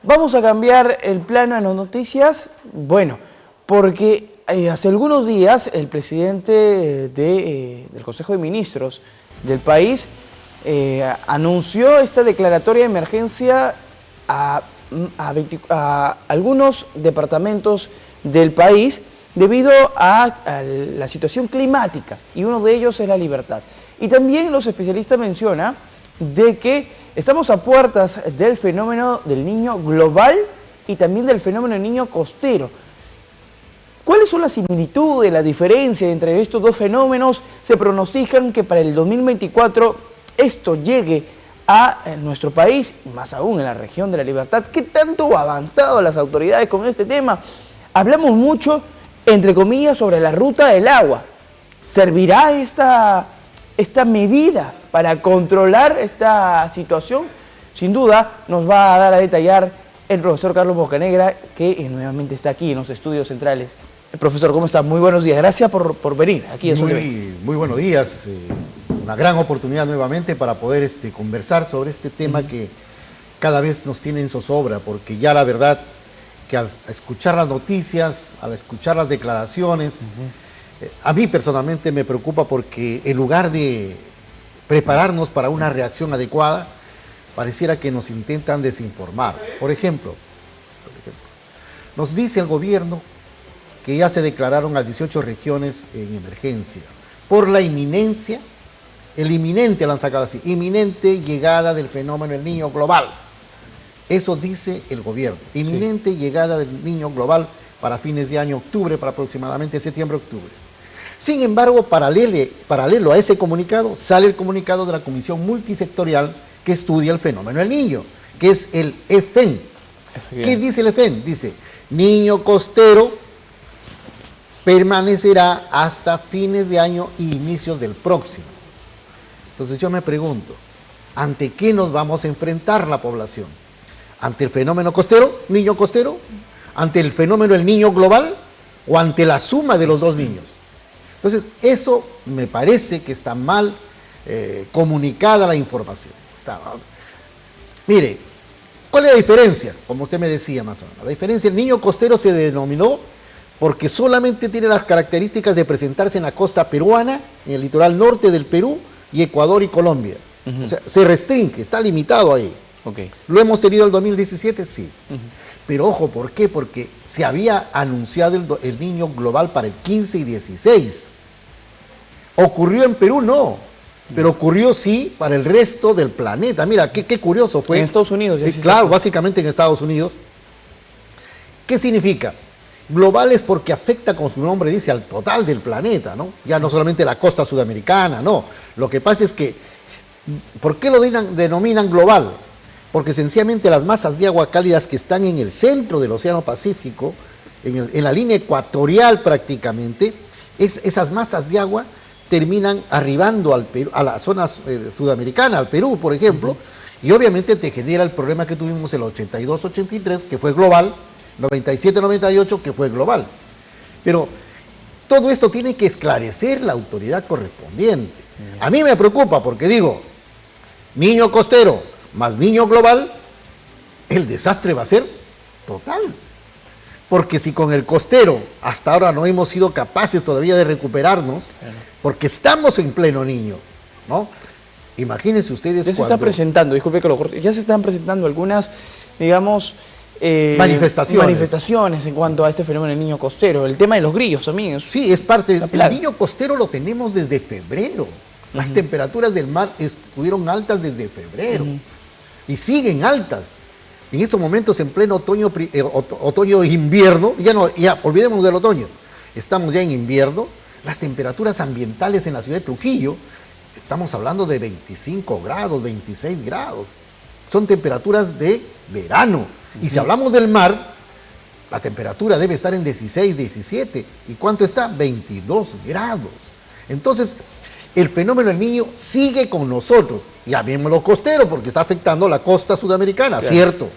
Vamos a cambiar el plano en las noticias, bueno, porque hace algunos días el presidente del Consejo de Ministros del país anunció esta declaratoria de emergencia a algunos departamentos del país debido a la situación climática, y uno de ellos es La Libertad. Y también los especialistas mencionan de que estamos a puertas del fenómeno del niño global y también del fenómeno del niño costero. ¿Cuáles son las similitudes, la diferencia entre estos dos fenómenos? Se pronostican que para el 2024 esto llegue a nuestro país, más aún en la región de La Libertad. ¿Qué tanto ha avanzado las autoridades con este tema? Hablamos mucho, entre comillas, sobre la ruta del agua. ¿Servirá esta medida para controlar esta situación? Sin duda nos va a dar a detallar el profesor Carlos Bocanegra, que nuevamente está aquí en los estudios centrales. Profesor, ¿cómo está? Muy buenos días. Gracias por venir aquí a Muy buenos días. Una gran oportunidad nuevamente para poder conversar sobre este tema que cada vez nos tiene en zozobra, porque ya la verdad que al escuchar las noticias, al escuchar las declaraciones, a mí personalmente me preocupa, porque en lugar de prepararnos para una reacción adecuada, pareciera que nos intentan desinformar. Por ejemplo, nos dice el gobierno que ya se declararon a 18 regiones en emergencia por la inminente, lo han sacado así, inminente llegada del fenómeno del niño global. Eso dice el gobierno, inminente llegada del niño global para fines de año, octubre, para aproximadamente septiembre-octubre. Sin embargo, paralelo a ese comunicado, sale el comunicado de la Comisión Multisectorial que estudia el fenómeno del niño, que es el EFEN. ¿Qué dice el EFEN? Dice, niño costero permanecerá hasta fines de año y inicios del próximo. Entonces yo me pregunto, ¿ante qué nos vamos a enfrentar la población? ¿Ante el fenómeno costero, niño costero? ¿Ante el fenómeno del niño global? ¿O ante la suma de los dos niños? Entonces, eso me parece que está mal comunicada la información. Mire, ¿cuál es la diferencia? Como usted me decía más o menos. La diferencia, el niño costero se denominó porque solamente tiene las características de presentarse en la costa peruana, en el litoral norte del Perú, y Ecuador y Colombia. O sea, se restringe, está limitado ahí. ¿Lo hemos tenido en el 2017? Sí. Pero ojo, ¿por qué? Porque se había anunciado el niño global para el 15 y 16. ¿Ocurrió en Perú? No. Pero ocurrió sí para el resto del planeta. Mira, qué curioso fue. En Estados Unidos. Claro, básicamente en Estados Unidos. ¿Qué significa? Global es porque afecta, como su nombre dice, al total del planeta, ¿no? Ya no solamente la costa sudamericana, no. Lo que pasa es que, ¿por qué lo denominan global? Porque sencillamente las masas de agua cálidas que están en el centro del Océano Pacífico, en la línea ecuatorial prácticamente, esas masas de agua terminan arribando al Perú, a la zona sudamericana, al Perú, por ejemplo, y obviamente te genera el problema que tuvimos en el 82-83, que fue global, 97-98, que fue global. Pero todo esto tiene que esclarecer la autoridad correspondiente. A mí me preocupa porque digo, niño costero más niño global, el desastre va a ser total. Porque si con el costero hasta ahora no hemos sido capaces todavía de recuperarnos, porque estamos en pleno niño, ¿no? Imagínense ustedes. Ya se está presentando, disculpe que lo corte, ya se están presentando algunas, digamos, manifestaciones en cuanto a este fenómeno del niño costero. El tema de los grillos también. Sí, es parte. El niño costero lo tenemos desde febrero. Las temperaturas del mar estuvieron altas desde febrero y siguen altas. En estos momentos, en pleno otoño-invierno, ya olvidemos del otoño, estamos ya en invierno, las temperaturas ambientales en la ciudad de Trujillo, estamos hablando de 25 grados, 26 grados. Son temperaturas de verano. Y si hablamos del mar, la temperatura debe estar en 16, 17. ¿Y cuánto está? 22 grados. Entonces, el fenómeno del niño sigue con nosotros. Llamémoslo costero porque está afectando la costa sudamericana, ¿cierto?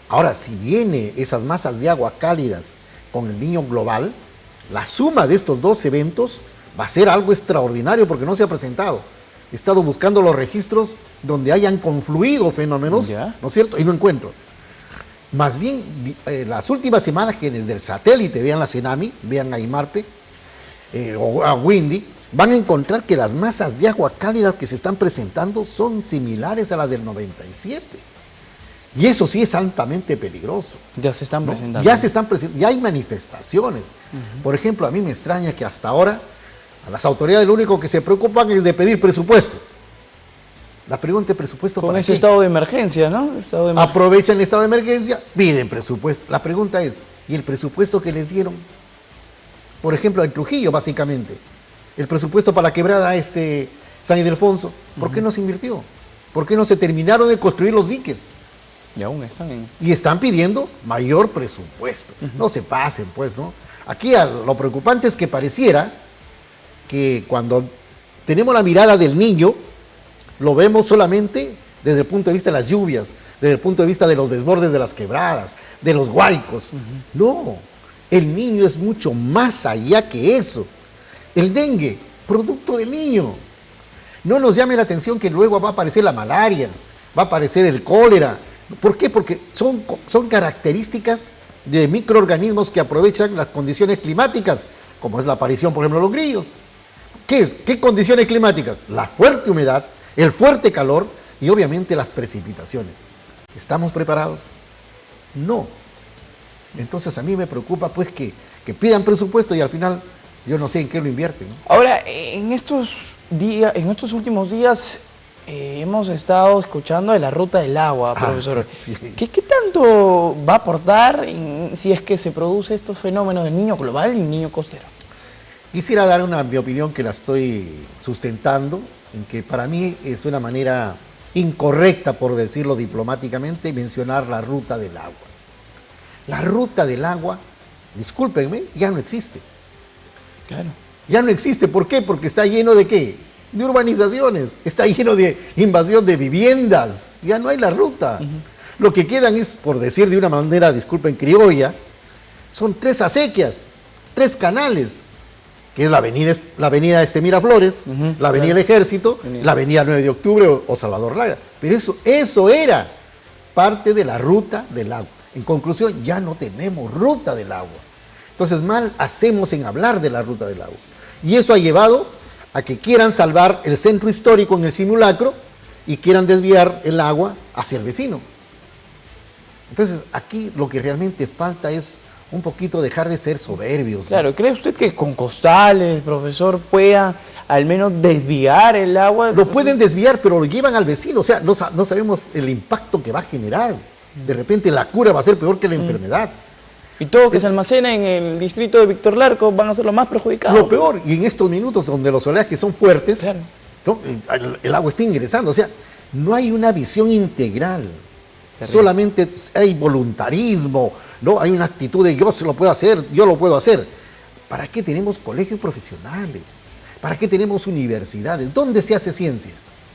Ahora, si viene esas masas de agua cálidas con el niño global, la suma de estos dos eventos va a ser algo extraordinario porque no se ha presentado. He estado buscando los registros donde hayan confluido fenómenos, ¿no es cierto? Y no encuentro. Más bien, las últimas semanas que desde el satélite vean la Tsunami, vean a Imarpe o a Windy, van a encontrar que las masas de agua cálida que se están presentando son similares a las del 97. Y eso sí es altamente peligroso. Ya se están presentando. Ya se están presentando, ya hay manifestaciones. Por ejemplo, a mí me extraña que hasta ahora a las autoridades lo único que se preocupan es de pedir presupuesto. La pregunta es presupuesto con para ese qué. estado de emergencia, ¿no? Aprovechan el estado de emergencia, piden presupuesto. La pregunta es, ¿y el presupuesto que les dieron? Por ejemplo, en Trujillo, básicamente. El presupuesto para la quebrada San Ildefonso, ¿por qué no se invirtió? ¿Por qué no se terminaron de construir los diques? Y aún están en... Y están pidiendo mayor presupuesto. No se pasen, pues, ¿no? Aquí lo preocupante es que pareciera que cuando tenemos la mirada del niño, lo vemos solamente desde el punto de vista de las lluvias, desde el punto de vista de los desbordes de las quebradas, de los huaicos. No, el niño es mucho más allá que eso. El dengue, producto del niño. No nos llame la atención que luego va a aparecer la malaria, va a aparecer el cólera. ¿Por qué? Porque son características de microorganismos que aprovechan las condiciones climáticas, como es la aparición, por ejemplo, de los grillos. ¿Qué es? ¿Qué condiciones climáticas? La fuerte humedad, el fuerte calor y obviamente las precipitaciones. ¿Estamos preparados? No. Entonces a mí me preocupa pues que pidan presupuesto y al final yo no sé en qué lo invierten, ¿no? Ahora, en estos últimos días hemos estado escuchando de la ruta del agua, profesor. Sí. ¿Qué tanto va a aportar si es que se produce estos fenómenos del niño global y niño costero? Quisiera dar mi opinión que la estoy sustentando, en que para mí es una manera incorrecta, por decirlo diplomáticamente, mencionar la ruta del agua. La ruta del agua, discúlpenme, ya no existe. Claro. Ya no existe. ¿Por qué? Porque está lleno de ¿qué? De urbanizaciones, está lleno de invasión de viviendas. Ya no hay la ruta. Lo que quedan es, por decir de una manera, disculpen, criolla, son 3 acequias, 3 canales, que es la avenida Miraflores, la avenida del Ejército, la avenida 9 de Octubre o Salvador Laga. Pero eso era parte de la ruta del agua. En conclusión, ya no tenemos ruta del agua. Entonces, mal hacemos en hablar de la ruta del agua. Y eso ha llevado a que quieran salvar el centro histórico en el simulacro y quieran desviar el agua hacia el vecino. Entonces, aquí lo que realmente falta es un poquito dejar de ser soberbios. Claro, ¿no? ¿cree usted que con costales, profesor, pueda al menos desviar el agua? Lo pueden desviar, pero lo llevan al vecino. O sea, no sabemos el impacto que va a generar. De repente la cura va a ser peor que la enfermedad. Y todo que se almacena en el distrito de Víctor Larco van a ser los más perjudicados. Lo peor, y en estos minutos donde los oleajes son fuertes, claro, ¿no? El agua está ingresando. O sea, no hay una visión integral. Terrible. Solamente hay voluntarismo, ¿no? Hay una actitud de yo se lo puedo hacer, yo lo puedo hacer. ¿Para qué tenemos colegios profesionales? ¿Para qué tenemos universidades? ¿Dónde se hace ciencia?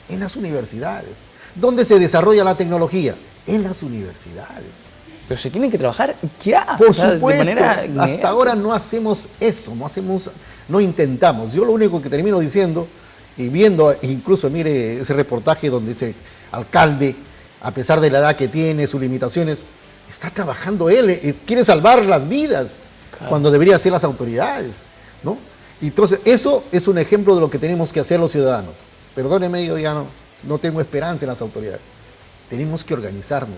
En las universidades. ¿Dónde se desarrolla la tecnología? En las universidades. Pero se tiene que trabajar ya. Por supuesto, de manera hasta ahora no hacemos eso, no intentamos. Yo lo único que termino diciendo, y viendo, incluso mire ese reportaje donde dice, alcalde, a pesar de la edad que tiene, sus limitaciones, está trabajando él, quiere salvar las vidas, claro, cuando debería ser las autoridades, ¿no? Entonces, eso es un ejemplo de lo que tenemos que hacer los ciudadanos. Perdóneme, yo ya no tengo esperanza en las autoridades. Tenemos que organizarnos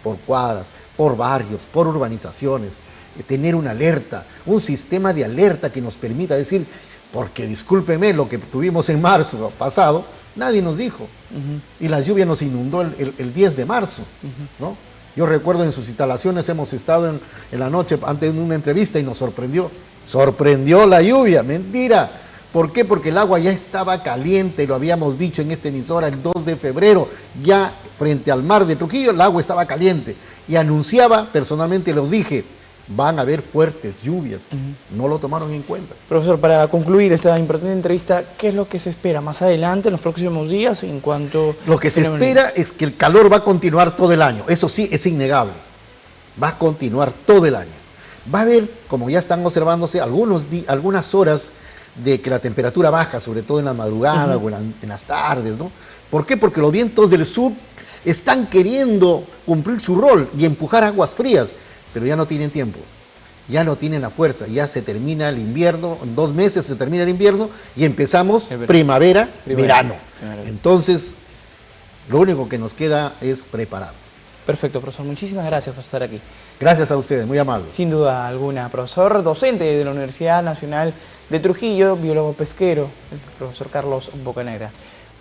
por cuadras, por barrios, por urbanizaciones, tener una alerta, un sistema de alerta que nos permita decir, porque discúlpeme, lo que tuvimos en marzo pasado, nadie nos dijo. Y la lluvia nos inundó el 10 de marzo, ¿no? Yo recuerdo en sus instalaciones, hemos estado en la noche antes de una entrevista y nos sorprendió la lluvia, mentira. ¿Por qué? Porque el agua ya estaba caliente, lo habíamos dicho en esta emisora el 2 de febrero, ya frente al mar de Trujillo el agua estaba caliente. Y anunciaba, personalmente los dije, van a haber fuertes lluvias. No lo tomaron en cuenta. Profesor, para concluir esta importante entrevista, ¿qué es lo que se espera más adelante, en los próximos días, en cuanto... Lo que se espera es que el calor va a continuar todo el año, eso sí es innegable. Va a continuar todo el año. Va a haber, como ya están observándose, algunas horas de que la temperatura baja, sobre todo en la madrugada o en las tardes, ¿no? ¿Por qué? Porque los vientos del sur están queriendo cumplir su rol y empujar aguas frías, pero ya no tienen tiempo, ya no tienen la fuerza, ya se termina el invierno, en 2 meses se termina el invierno y empezamos primavera, verano. Entonces, lo único que nos queda es preparar. Perfecto, profesor. Muchísimas gracias por estar aquí. Gracias a ustedes, muy amables. Sin duda alguna. Profesor docente de la Universidad Nacional de Trujillo, biólogo pesquero, el profesor Carlos Bocanegra.